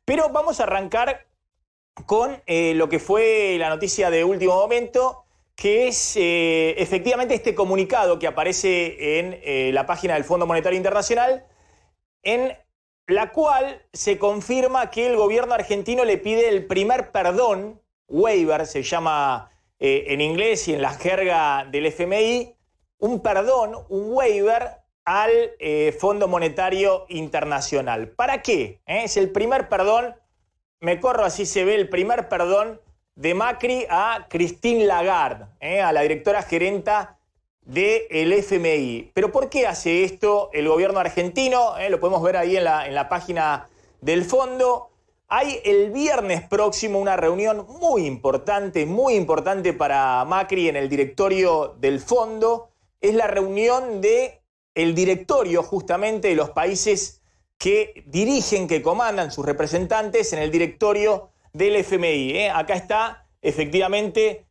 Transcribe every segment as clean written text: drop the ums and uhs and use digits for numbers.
Pero vamos a arrancar con lo que fue la noticia de último momento, que es efectivamente este comunicado que aparece en la página del Fondo Monetario Internacional, en la cual se confirma que el gobierno argentino le pide el primer perdón, waiver se llama en inglés y en la jerga del FMI, un perdón, un waiver al Fondo Monetario Internacional. ¿Para qué? Es el primer perdón, me corro así se ve, el primer perdón de Macri a Christine Lagarde, a la directora gerenta del FMI. ¿Pero por qué hace esto el gobierno argentino? Lo podemos ver ahí en la página del fondo. Hay el viernes próximo una reunión muy importante para Macri en el directorio del fondo. Es la reunión del directorio justamente de los países que dirigen, que comandan sus representantes en el directorio del FMI. Acá está efectivamente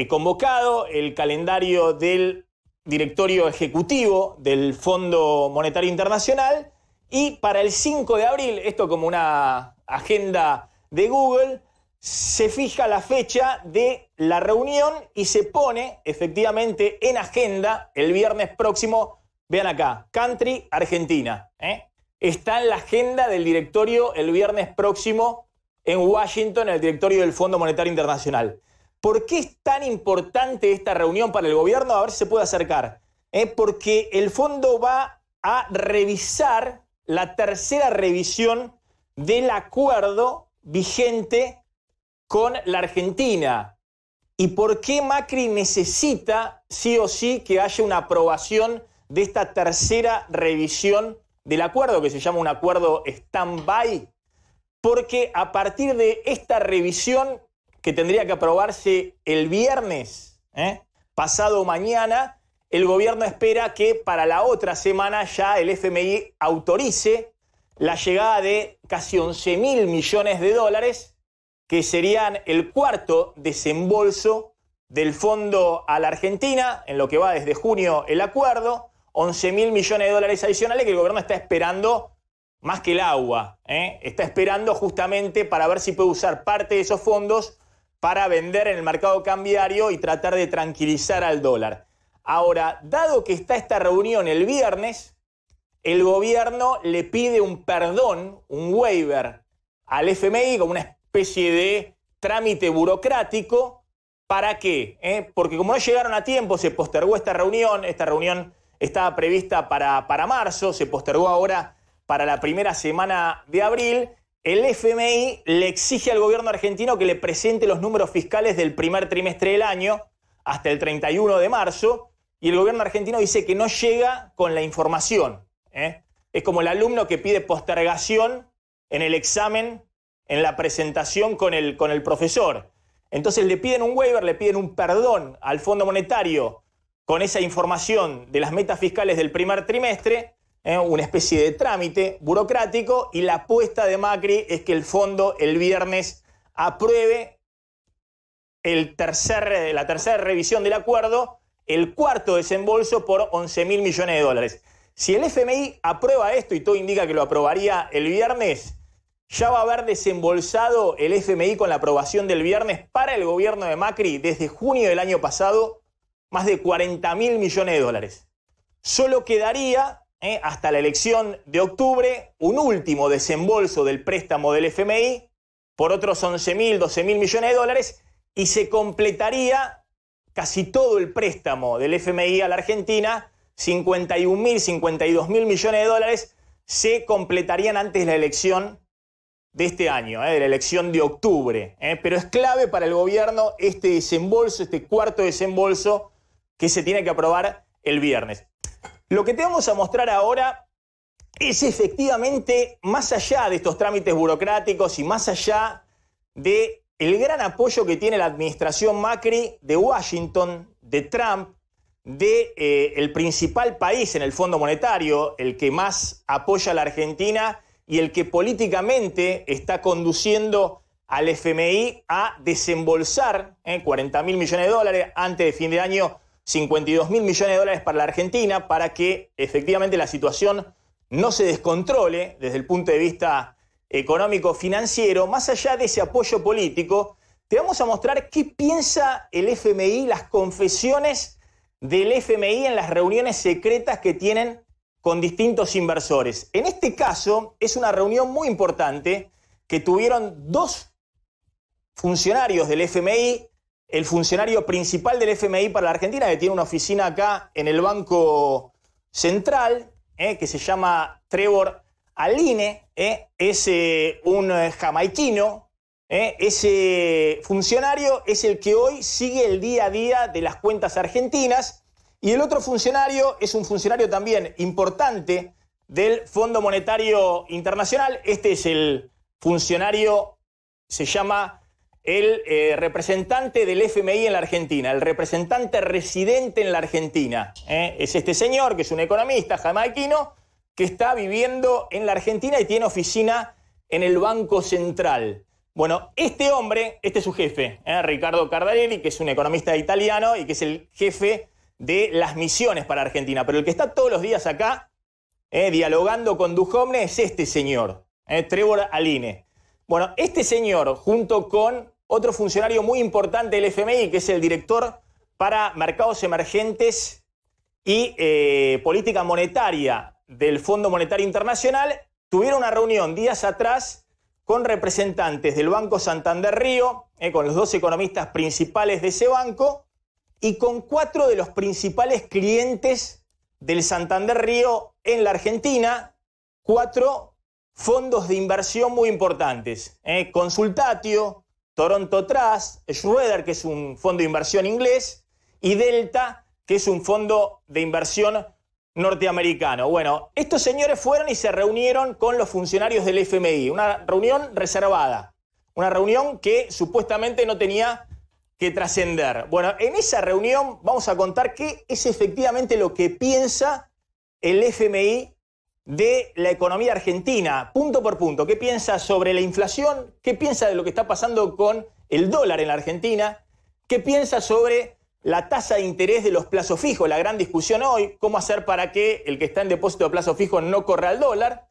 convocado el calendario del directorio ejecutivo del Fondo Monetario Internacional, y para el 5 de abril, esto como una agenda de Google, se fija la fecha de la reunión y se pone efectivamente en agenda el viernes próximo. Vean acá, country Argentina. Está en la agenda del directorio el viernes próximo en Washington, el directorio del Fondo Monetario Internacional. ¿Por qué es tan importante esta reunión para el gobierno? A ver si se puede acercar. Porque el fondo va a revisar la tercera revisión del acuerdo vigente con la Argentina. ¿Y por qué Macri necesita sí o sí que haya una aprobación de esta tercera revisión del acuerdo, que se llama un acuerdo stand-by? Porque a partir de esta revisión, que tendría que aprobarse el viernes, pasado mañana, el gobierno espera que para la otra semana ya el FMI autorice la llegada de casi 11.000 millones de dólares, que serían el cuarto desembolso del fondo a la Argentina, en lo que va desde junio el acuerdo, 11.000 millones de dólares adicionales que el gobierno está esperando más que el agua. Está esperando justamente para ver si puede usar parte de esos fondos para vender en el mercado cambiario y tratar de tranquilizar al dólar. Ahora, dado que está esta reunión el viernes, el gobierno le pide un perdón, un waiver al FMI como una especie de trámite burocrático. ¿Para qué? Porque como no llegaron a tiempo, se postergó esta reunión estaba prevista para marzo, se postergó ahora para la primera semana de abril. El FMI le exige al gobierno argentino que le presente los números fiscales del primer trimestre del año hasta el 31 de marzo, y el gobierno argentino dice que no llega con la información. Es como el alumno que pide postergación en el examen, en la presentación con el profesor. Entonces le piden un waiver, le piden un perdón al Fondo Monetario con esa información de las metas fiscales del primer trimestre, una especie de trámite burocrático, y la apuesta de Macri es que el fondo el viernes apruebe la tercera revisión del acuerdo, el cuarto desembolso por 11.000 millones de dólares. Si el FMI aprueba esto, y todo indica que lo aprobaría el viernes, ya va a haber desembolsado el FMI con la aprobación del viernes para el gobierno de Macri desde junio del año pasado más de 40.000 millones de dólares. Solo quedaría hasta la elección de octubre un último desembolso del préstamo del FMI por otros 11.000, 12.000 millones de dólares, y se completaría casi todo el préstamo del FMI a la Argentina, 51.000, 52.000 millones de dólares, se completarían antes de la elección de este año, de la elección de octubre. Pero es clave para el gobierno este desembolso, este cuarto desembolso que se tiene que aprobar el viernes. Lo que te vamos a mostrar ahora es efectivamente, más allá de estos trámites burocráticos y más allá de el gran apoyo que tiene la administración Macri de Washington, de Trump, el principal país en el Fondo Monetario, el que más apoya a la Argentina y el que políticamente está conduciendo al FMI a desembolsar 40.000 millones de dólares, antes de fin de año 52.000 millones de dólares para la Argentina, para que efectivamente la situación no se descontrole desde el punto de vista económico-financiero, más allá de ese apoyo político, te vamos a mostrar qué piensa el FMI, las confesiones del FMI en las reuniones secretas que tienen con distintos inversores. En este caso, es una reunión muy importante que tuvieron dos funcionarios del FMI, el funcionario principal del FMI para la Argentina, que tiene una oficina acá en el Banco Central, que se llama Trevor Aline, es un jamaiquino. Ese funcionario es el que hoy sigue el día a día de las cuentas argentinas, y el otro funcionario es un funcionario también importante del Fondo Monetario Internacional. Este es el funcionario, se llama el representante del FMI en la Argentina, el representante residente en la Argentina. Es este señor, que es un economista jamaiquino, que está viviendo en la Argentina y tiene oficina en el Banco Central. Bueno, este hombre, este es su jefe, Riccardo Cardarelli, que es un economista italiano y que es el jefe de las misiones para Argentina. Pero el que está todos los días acá, dialogando con Duhovne, es este señor, Trevor Aline. Bueno, este señor, junto con otro funcionario muy importante del FMI, que es el director para mercados emergentes y política monetaria del Fondo Monetario Internacional, tuvieron una reunión días atrás con representantes del Banco Santander Río, con los dos economistas principales de ese banco, y con 4 de los principales clientes del Santander Río en la Argentina, 4 fondos de inversión muy importantes. Consultatio, Toronto Trust, Schroeder, que es un fondo de inversión inglés, y Delta, que es un fondo de inversión norteamericano. Bueno, estos señores fueron y se reunieron con los funcionarios del FMI, una reunión reservada, una reunión que supuestamente no tenía que trascender. Bueno, en esa reunión vamos a contar qué es efectivamente lo que piensa el FMI de la economía argentina, punto por punto. ¿Qué piensa sobre la inflación? ¿Qué piensa de lo que está pasando con el dólar en la Argentina? ¿Qué piensa sobre la tasa de interés de los plazos fijos? La gran discusión hoy, cómo hacer para que el que está en depósito de plazo fijo no corra al dólar.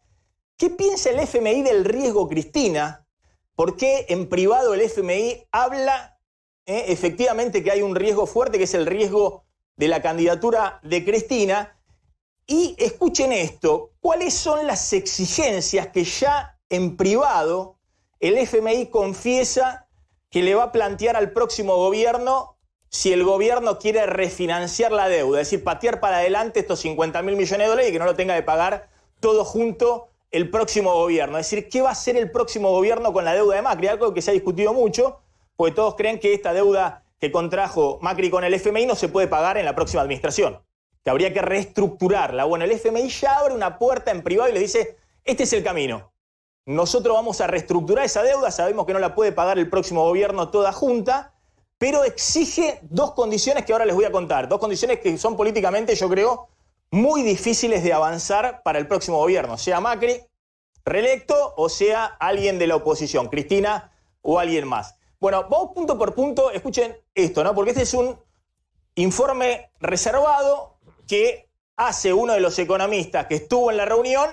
¿Qué piensa el FMI del riesgo Cristina? ¿Por qué en privado el FMI habla efectivamente que hay un riesgo fuerte, que es el riesgo de la candidatura de Cristina? Y escuchen esto, ¿cuáles son las exigencias que ya en privado el FMI confiesa que le va a plantear al próximo gobierno si el gobierno quiere refinanciar la deuda? Es decir, patear para adelante estos 50.000 millones de dólares y que no lo tenga que pagar todo junto el próximo gobierno. Es decir, ¿qué va a hacer el próximo gobierno con la deuda de Macri? Algo que se ha discutido mucho, porque todos creen que esta deuda que contrajo Macri con el FMI no se puede pagar en la próxima administración, que habría que reestructurarla. Bueno, el FMI ya abre una puerta en privado y le dice, este es el camino. Nosotros vamos a reestructurar esa deuda, sabemos que no la puede pagar el próximo gobierno toda junta, pero exige 2 condiciones que ahora les voy a contar. 2 condiciones que son políticamente, yo creo, muy difíciles de avanzar para el próximo gobierno, sea Macri reelecto o sea alguien de la oposición, Cristina o alguien más. Bueno, vamos punto por punto, escuchen esto, ¿no? Porque este es un informe reservado que hace uno de los economistas que estuvo en la reunión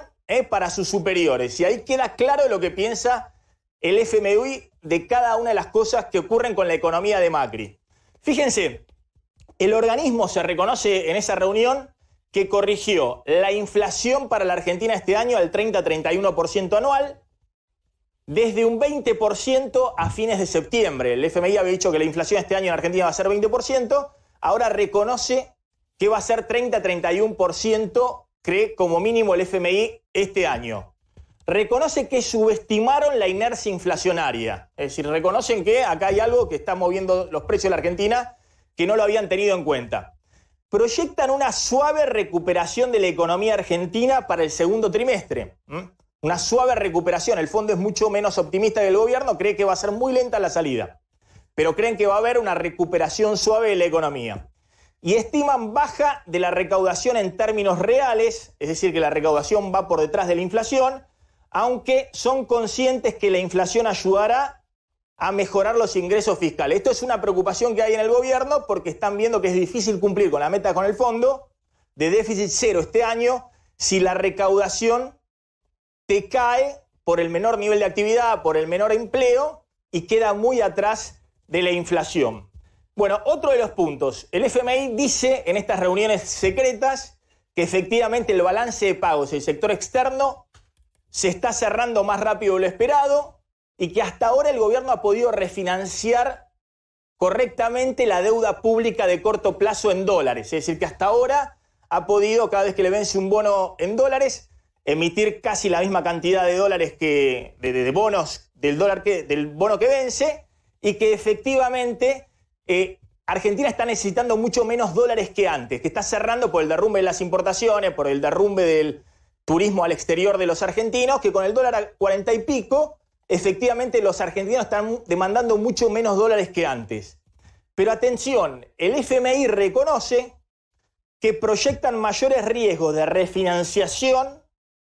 para sus superiores. Y ahí queda claro lo que piensa el FMI de cada una de las cosas que ocurren con la economía de Macri. Fíjense, el organismo se reconoce en esa reunión que corrigió la inflación para la Argentina este año al 30-31% anual, desde un 20% a fines de septiembre. El FMI había dicho que la inflación este año en Argentina va a ser 20%, ahora reconoce que va a ser 30-31%, cree como mínimo el FMI este año. Reconoce que subestimaron la inercia inflacionaria, es decir, reconocen que acá hay algo que está moviendo los precios de la Argentina que no lo habían tenido en cuenta. Proyectan una suave recuperación de la economía argentina para el segundo trimestre. Una suave recuperación. El fondo es mucho menos optimista que el gobierno, cree que va a ser muy lenta la salida, pero creen que va a haber una recuperación suave de la economía. Y estiman baja de la recaudación en términos reales, es decir, que la recaudación va por detrás de la inflación, aunque son conscientes que la inflación ayudará a mejorar los ingresos fiscales. Esto es una preocupación que hay en el gobierno porque están viendo que es difícil cumplir con la meta con el fondo de déficit cero este año si la recaudación te cae por el menor nivel de actividad, por el menor empleo y queda muy atrás de la inflación. Bueno, otro de los puntos, el FMI dice en estas reuniones secretas que efectivamente el balance de pagos del sector externo se está cerrando más rápido de lo esperado y que hasta ahora el gobierno ha podido refinanciar correctamente la deuda pública de corto plazo en dólares. Es decir, que hasta ahora ha podido, cada vez que le vence un bono en dólares, emitir casi la misma cantidad de dólares que de bonos del bono que vence, y que efectivamente Argentina está necesitando mucho menos dólares que antes, que está cerrando por el derrumbe de las importaciones, por el derrumbe del turismo al exterior de los argentinos, que con el dólar a 40 y pico, efectivamente los argentinos están demandando mucho menos dólares que antes. Pero atención, el FMI reconoce que proyectan mayores riesgos de refinanciación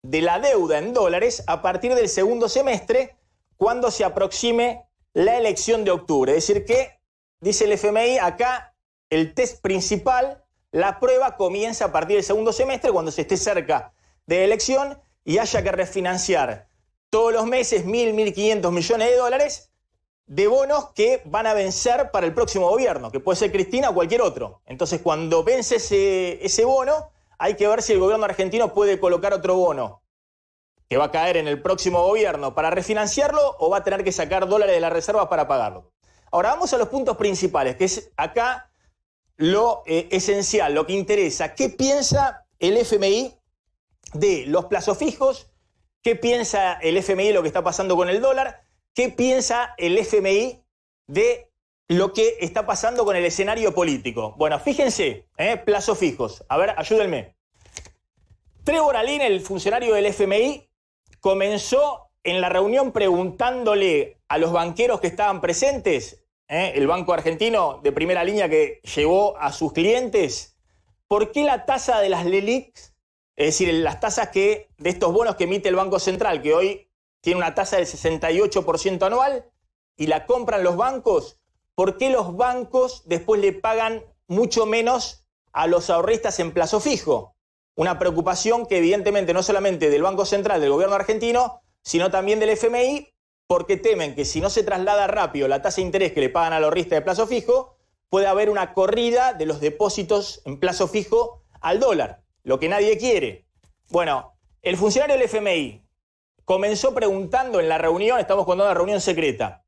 de la deuda en dólares a partir del segundo semestre, cuando se aproxime la elección de octubre. Es decir que, dice el FMI, acá el test principal, la prueba comienza a partir del segundo semestre, cuando se esté cerca de la elección y haya que refinanciar todos los meses 1.500 millones de dólares de bonos que van a vencer para el próximo gobierno, que puede ser Cristina o cualquier otro. Entonces, cuando vence ese bono, hay que ver si el gobierno argentino puede colocar otro bono que va a caer en el próximo gobierno para refinanciarlo, o va a tener que sacar dólares de la reserva para pagarlo. Ahora vamos a los puntos principales, que es acá lo esencial, lo que interesa. ¿Qué piensa el FMI de los plazos fijos? ¿Qué piensa el FMI de lo que está pasando con el dólar? ¿Qué piensa el FMI de lo que está pasando con el escenario político? Bueno, fíjense, plazos fijos. A ver, ayúdenme. Trevor Aline, el funcionario del FMI, comenzó en la reunión preguntándole a los banqueros que estaban presentes, el banco argentino de primera línea que llevó a sus clientes, ¿por qué la tasa de las LELIQs, es decir, las tasas de estos bonos que emite el Banco Central, que hoy tiene una tasa del 68% anual y la compran los bancos, ¿por qué los bancos después le pagan mucho menos a los ahorristas en plazo fijo? Una preocupación que evidentemente no solamente del Banco Central, del gobierno argentino, sino también del FMI, porque temen que si no se traslada rápido la tasa de interés que le pagan al ahorrista de plazo fijo, puede haber una corrida de los depósitos en plazo fijo al dólar, lo que nadie quiere. Bueno, el funcionario del FMI comenzó preguntando en la reunión, estamos contando una reunión secreta,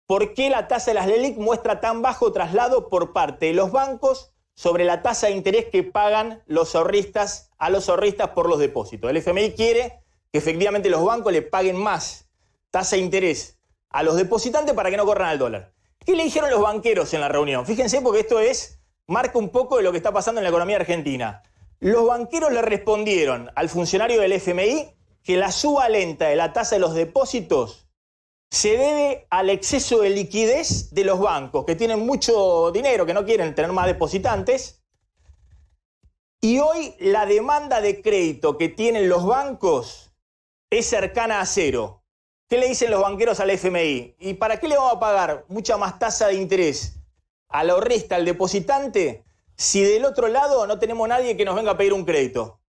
¿por qué la tasa de las LELIQ muestra tan bajo traslado por parte de los bancos sobre la tasa de interés que pagan los ahorristas a los ahorristas por los depósitos? El FMI quiere que efectivamente los bancos le paguen más tasa de interés a los depositantes para que no corran al dólar. ¿Qué le dijeron los banqueros en la reunión? Fíjense, porque esto marca un poco de lo que está pasando en la economía argentina. Los banqueros le respondieron al funcionario del FMI que la suba lenta de la tasa de los depósitos se debe al exceso de liquidez de los bancos, que tienen mucho dinero, que no quieren tener más depositantes. Y hoy la demanda de crédito que tienen los bancos es cercana a cero. ¿Qué le dicen los banqueros al FMI? ¿Y para qué le vamos a pagar mucha más tasa de interés al ahorrista, al depositante, si del otro lado no tenemos nadie que nos venga a pedir un crédito?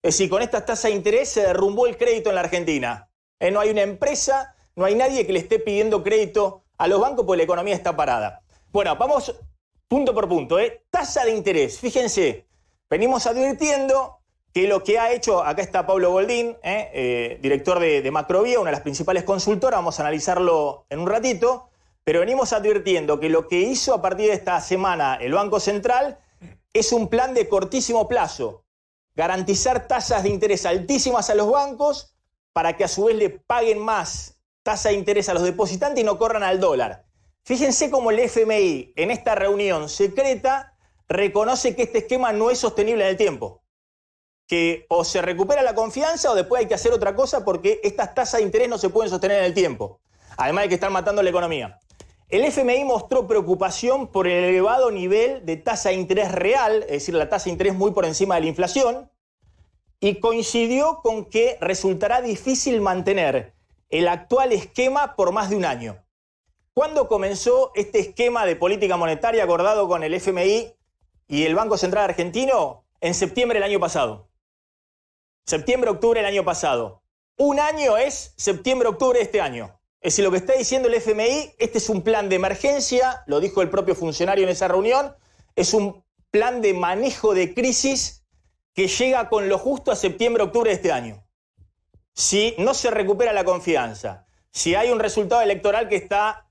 Es decir, con estas tasas de interés se derrumbó el crédito en la Argentina. No hay una empresa, no hay nadie que le esté pidiendo crédito a los bancos porque la economía está parada. Bueno, vamos punto por punto. Tasa de interés. Fíjense, venimos advirtiendo que lo que ha hecho, acá está Pablo Goldín, director de Macrovía, una de las principales consultoras, vamos a analizarlo en un ratito, pero venimos advirtiendo que lo que hizo a partir de esta semana el Banco Central es un plan de cortísimo plazo. Garantizar tasas de interés altísimas a los bancos para que a su vez le paguen más tasa de interés a los depositantes y no corran al dólar. Fíjense cómo el FMI en esta reunión secreta reconoce que este esquema no es sostenible en el tiempo. Que o se recupera la confianza o después hay que hacer otra cosa porque estas tasas de interés no se pueden sostener en el tiempo. Además de que están matando la economía. El FMI mostró preocupación por el elevado nivel de tasa de interés real, es decir, la tasa de interés muy por encima de la inflación, y coincidió con que resultará difícil mantener el actual esquema por más de un año. ¿Cuándo comenzó este esquema de política monetaria acordado con el FMI y el Banco Central Argentino? En septiembre del año pasado. Septiembre-octubre del año pasado. un año es septiembre-octubre de este año. Es decir, lo que está diciendo el FMI, este es un plan de emergencia, lo dijo el propio funcionario en esa reunión, es un plan de manejo de crisis que llega con lo justo a septiembre-octubre de este año. Si no se recupera la confianza, si hay un resultado electoral que está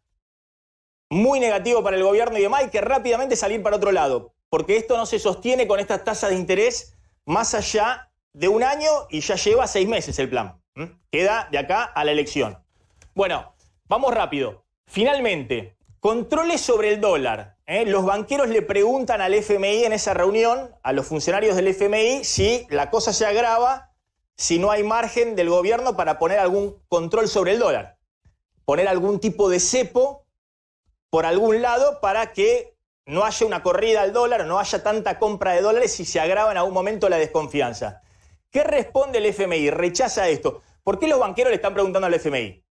muy negativo para el gobierno y demás, hay que rápidamente salir para otro lado, porque esto no se sostiene con estas tasas de interés más allá de un año y ya lleva 6 meses el plan. Queda de acá a la elección. Bueno, vamos rápido. Finalmente, controles sobre el dólar. Los banqueros le preguntan al FMI en esa reunión, a los funcionarios del FMI, si la cosa se agrava, si no hay margen del gobierno para poner algún control sobre el dólar. Poner algún tipo de cepo por algún lado para que no haya una corrida al dólar, no haya tanta compra de dólares si se agrava en algún momento la desconfianza. ¿Qué responde el FMI? Rechaza esto. ¿Por qué los banqueros le están preguntando al FMI?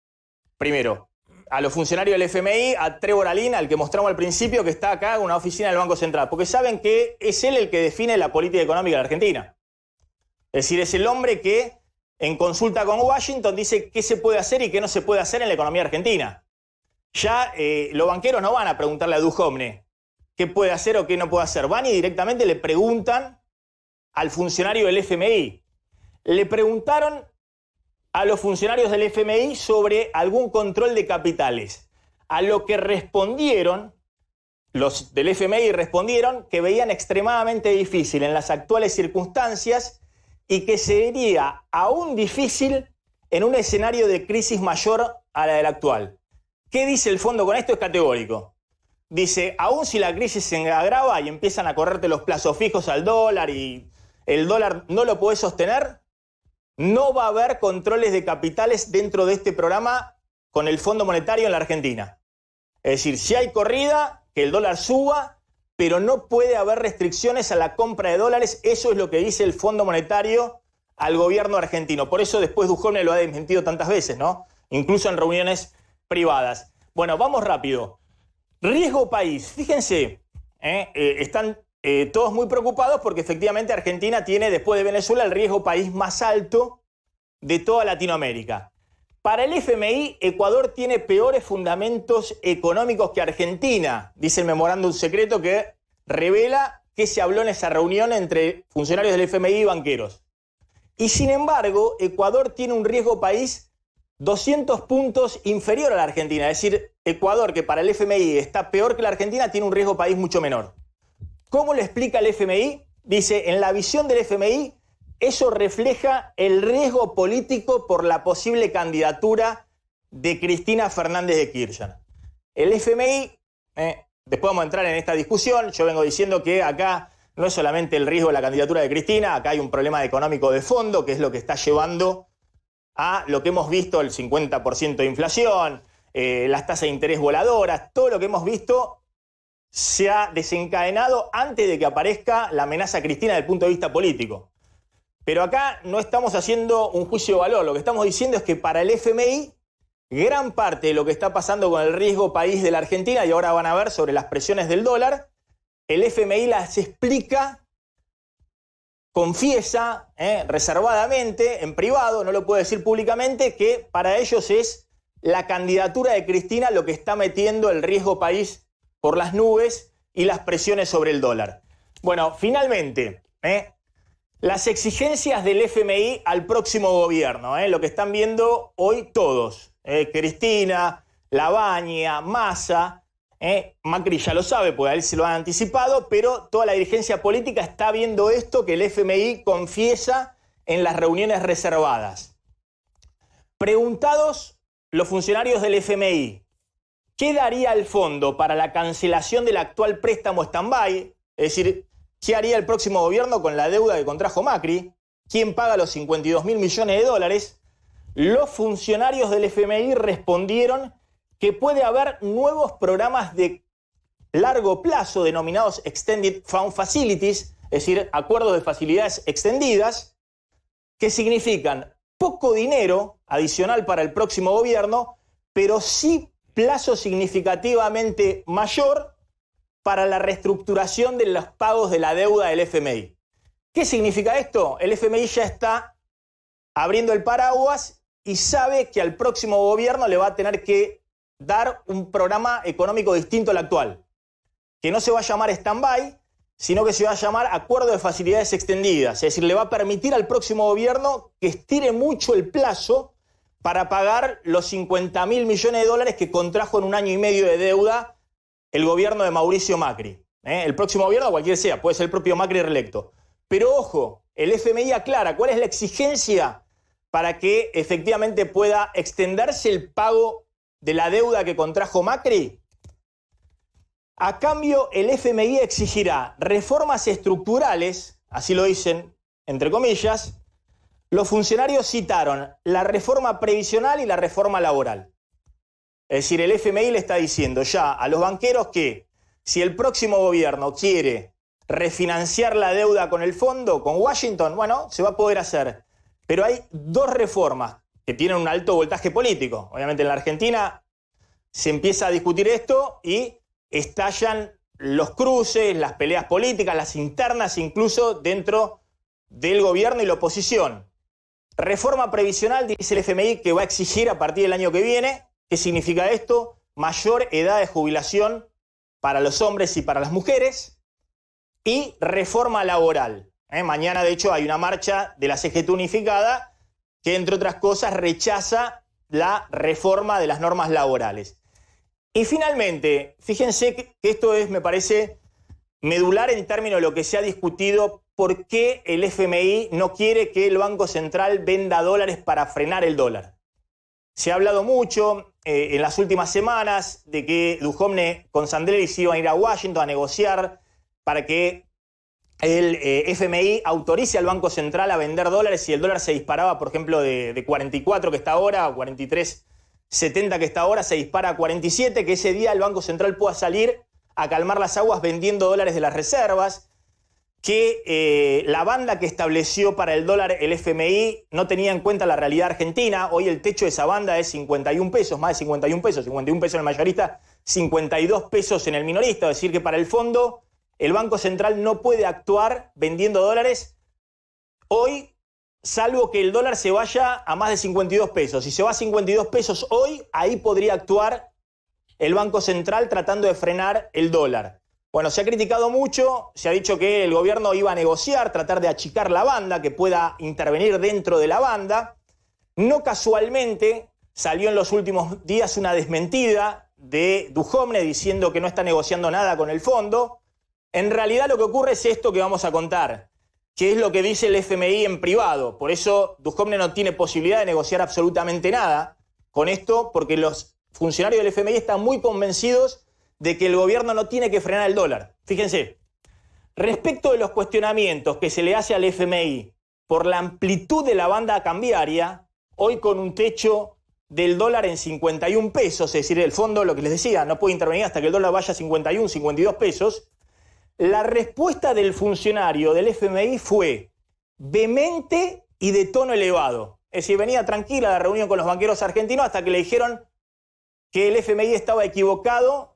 Primero, a los funcionarios del FMI, a Trevor Aline, al que mostramos al principio, que está acá en una oficina del Banco Central, porque saben que es él el que define la política económica de la Argentina. Es decir, es el hombre que en consulta con Washington dice qué se puede hacer y qué no se puede hacer en la economía argentina. Ya los banqueros no van a preguntarle a Duhovne qué puede hacer o qué no puede hacer. Van y directamente le preguntan al funcionario del FMI. Le preguntaron a los funcionarios del FMI sobre algún control de capitales. A lo que respondieron, los del FMI respondieron que veían extremadamente difícil en las actuales circunstancias y que sería aún difícil en un escenario de crisis mayor a la del actual. ¿Qué dice el fondo con esto? Es categórico. Dice, aún si la crisis se agrava y empiezan a correrte los plazos fijos al dólar y el dólar no lo podés sostener, no va a haber controles de capitales dentro de este programa con el Fondo Monetario en la Argentina. Es decir, si hay corrida, que el dólar suba, pero no puede haber restricciones a la compra de dólares. Eso es lo que dice el Fondo Monetario al gobierno argentino. Por eso después Duhovne lo ha desmentido tantas veces, ¿no? Incluso en reuniones privadas. Bueno, vamos rápido. Riesgo país. Fíjense, están todos muy preocupados porque efectivamente Argentina tiene, después de Venezuela, el riesgo país más alto de toda Latinoamérica. Para el FMI, Ecuador tiene peores fundamentos económicos que Argentina, dice el memorándum secreto que revela que se habló en esa reunión entre funcionarios del FMI y banqueros. Y sin embargo, Ecuador tiene un riesgo país 200 puntos inferior a la Argentina. Es decir, Ecuador, que para el FMI está peor que la Argentina, tiene un riesgo país mucho menor. ¿Cómo lo explica el FMI? Dice, en la visión del FMI, eso refleja el riesgo político por la posible candidatura de Cristina Fernández de Kirchner. El FMI, después vamos a entrar en esta discusión, yo vengo diciendo que acá no es solamente el riesgo de la candidatura de Cristina, acá hay un problema económico de fondo, que es lo que está llevando a lo que hemos visto, el 50% de inflación, las tasas de interés voladoras, todo lo que hemos visto se ha desencadenado antes de que aparezca la amenaza Cristina desde el punto de vista político. Pero acá no estamos haciendo un juicio de valor, lo que estamos diciendo es que para el FMI, gran parte de lo que está pasando con el riesgo país de la Argentina, y ahora van a ver sobre las presiones del dólar, el FMI las explica, confiesa reservadamente, en privado, no lo puede decir públicamente, que para ellos es la candidatura de Cristina lo que está metiendo el riesgo país por las nubes y las presiones sobre el dólar. Bueno, finalmente, las exigencias del FMI al próximo gobierno, lo que están viendo hoy todos, Cristina, Labaña, Massa, Macri ya lo sabe, pues a él se lo han anticipado, pero toda la dirigencia política está viendo esto que el FMI confiesa en las reuniones reservadas. Preguntados los funcionarios del FMI, ¿qué daría el fondo para la cancelación del actual préstamo stand-by? Es decir, ¿qué haría el próximo gobierno con la deuda que contrajo Macri? ¿Quién paga los 52.000 millones de dólares? Los funcionarios del FMI respondieron que puede haber nuevos programas de largo plazo denominados Extended Fund Facilities, es decir, acuerdos de facilidades extendidas, que significan poco dinero adicional para el próximo gobierno, pero sí plazo significativamente mayor para la reestructuración de los pagos de la deuda del FMI. ¿Qué significa esto? El FMI ya está abriendo el paraguas y sabe que al próximo gobierno le va a tener que dar un programa económico distinto al actual, que no se va a llamar stand-by, sino que se va a llamar Acuerdo de Facilidades Extendidas. Es decir, le va a permitir al próximo gobierno que estire mucho el plazo para pagar los 50.000 millones de dólares que contrajo en 1 año y medio de deuda el gobierno de Mauricio Macri. El próximo gobierno, cualquier sea, puede ser el propio Macri reelecto. Pero ojo, el FMI aclara cuál es la exigencia para que efectivamente pueda extenderse el pago de la deuda que contrajo Macri. A cambio, el FMI exigirá reformas estructurales, así lo dicen, entre comillas. Los funcionarios citaron la reforma previsional y la reforma laboral. Es decir, el FMI le está diciendo ya a los banqueros que si el próximo gobierno quiere refinanciar la deuda con el fondo, con Washington, bueno, se va a poder hacer. Pero hay 2 reformas que tienen un alto voltaje político. Obviamente en la Argentina se empieza a discutir esto y estallan los cruces, las peleas políticas, las internas, incluso dentro del gobierno y la oposición. Reforma previsional, dice el FMI, que va a exigir a partir del año que viene. ¿Qué significa esto? Mayor edad de jubilación para los hombres y para las mujeres. Y reforma laboral. Mañana, de hecho, hay una marcha de la CGT unificada que, entre otras cosas, rechaza la reforma de las normas laborales. Y finalmente, fíjense que esto es, me parece, medular en términos de lo que se ha discutido, por qué el FMI no quiere que el Banco Central venda dólares para frenar el dólar. Se ha hablado mucho en las últimas semanas de que Duhovne con Sandleri se iban a ir a Washington a negociar para que el FMI autorice al Banco Central a vender dólares si el dólar se disparaba, por ejemplo, de 44 que está ahora, o 43.70 que está ahora, se dispara a 47, que ese día el Banco Central pueda salir a calmar las aguas vendiendo dólares de las reservas, que la banda que estableció para el dólar el FMI no tenía en cuenta la realidad argentina. Hoy el techo de esa banda es 51 pesos, más de 51 pesos en el mayorista, 52 pesos en el minorista, es decir que para el fondo el Banco Central no puede actuar vendiendo dólares hoy, salvo que el dólar se vaya a más de 52 pesos. Si se va a 52 pesos hoy, ahí podría actuar el Banco Central tratando de frenar el dólar. Bueno, se ha criticado mucho, se ha dicho que el gobierno iba a negociar, tratar de achicar la banda, que pueda intervenir dentro de la banda. No casualmente salió en los últimos días una desmentida de Duhovne diciendo que no está negociando nada con el fondo. En realidad lo que ocurre es esto que vamos a contar, que es lo que dice el FMI en privado. Por eso Duhovne no tiene posibilidad de negociar absolutamente nada con esto, porque los funcionarios del FMI están muy convencidos de que el gobierno no tiene que frenar el dólar. Fíjense, respecto de los cuestionamientos que se le hace al FMI por la amplitud de la banda cambiaria, hoy con un techo del dólar en 51 pesos, es decir, el fondo, lo que les decía, no puede intervenir hasta que el dólar vaya a 51, 52 pesos, la respuesta del funcionario del FMI fue vehemente y de tono elevado. Es decir, venía tranquila a la reunión con los banqueros argentinos hasta que le dijeron que el FMI estaba equivocado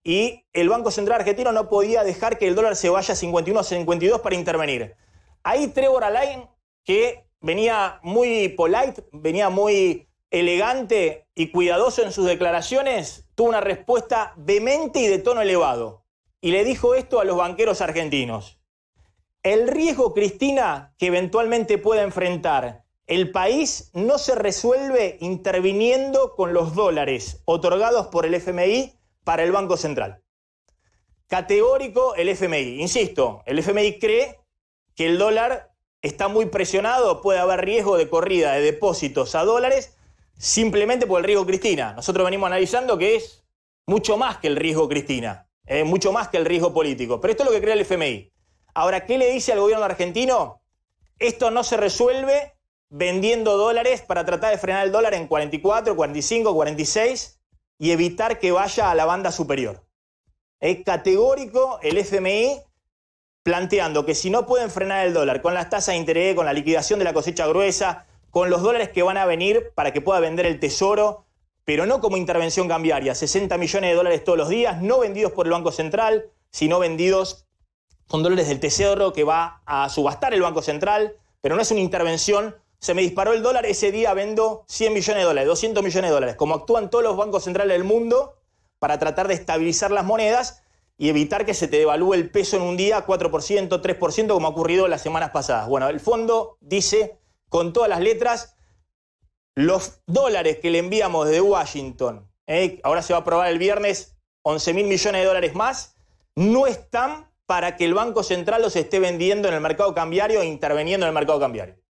y el Banco Central argentino no podía dejar que el dólar se vaya a 51 o 52 para intervenir. Ahí Trevor Alain, que venía muy polite, venía muy elegante y cuidadoso en sus declaraciones, tuvo una respuesta vehemente y de tono elevado. Y le dijo esto a los banqueros argentinos: el riesgo, Cristina, que eventualmente pueda enfrentar el país no se resuelve interviniendo con los dólares otorgados por el FMI para el Banco Central. Categórico el FMI. Insisto, el FMI cree que el dólar está muy presionado, puede haber riesgo de corrida de depósitos a dólares simplemente por el riesgo Cristina. Nosotros venimos analizando que es mucho más que el riesgo Cristina, mucho más que el riesgo político. Pero esto es lo que cree el FMI. Ahora, ¿qué le dice al gobierno argentino? Esto no se resuelve vendiendo dólares para tratar de frenar el dólar en 44, 45, 46 y evitar que vaya a la banda superior. Es categórico el FMI planteando que si no pueden frenar el dólar con las tasas de interés, con la liquidación de la cosecha gruesa, con los dólares que van a venir para que pueda vender el tesoro, pero no como intervención cambiaria, 60 millones de dólares todos los días, no vendidos por el Banco Central, sino vendidos con dólares del tesoro que va a subastar el Banco Central, pero no es una intervención se me disparó el dólar, ese día vendo 100 millones de dólares, 200 millones de dólares, como actúan todos los bancos centrales del mundo para tratar de estabilizar las monedas y evitar que se te devalúe el peso en un día 4%, 3%, como ha ocurrido las semanas pasadas. Bueno, el fondo dice con todas las letras, los dólares que le enviamos desde Washington, ahora se va a aprobar el viernes 11.000 millones de dólares más, no están para que el Banco Central los esté vendiendo en el mercado cambiario e interviniendo en el mercado cambiario.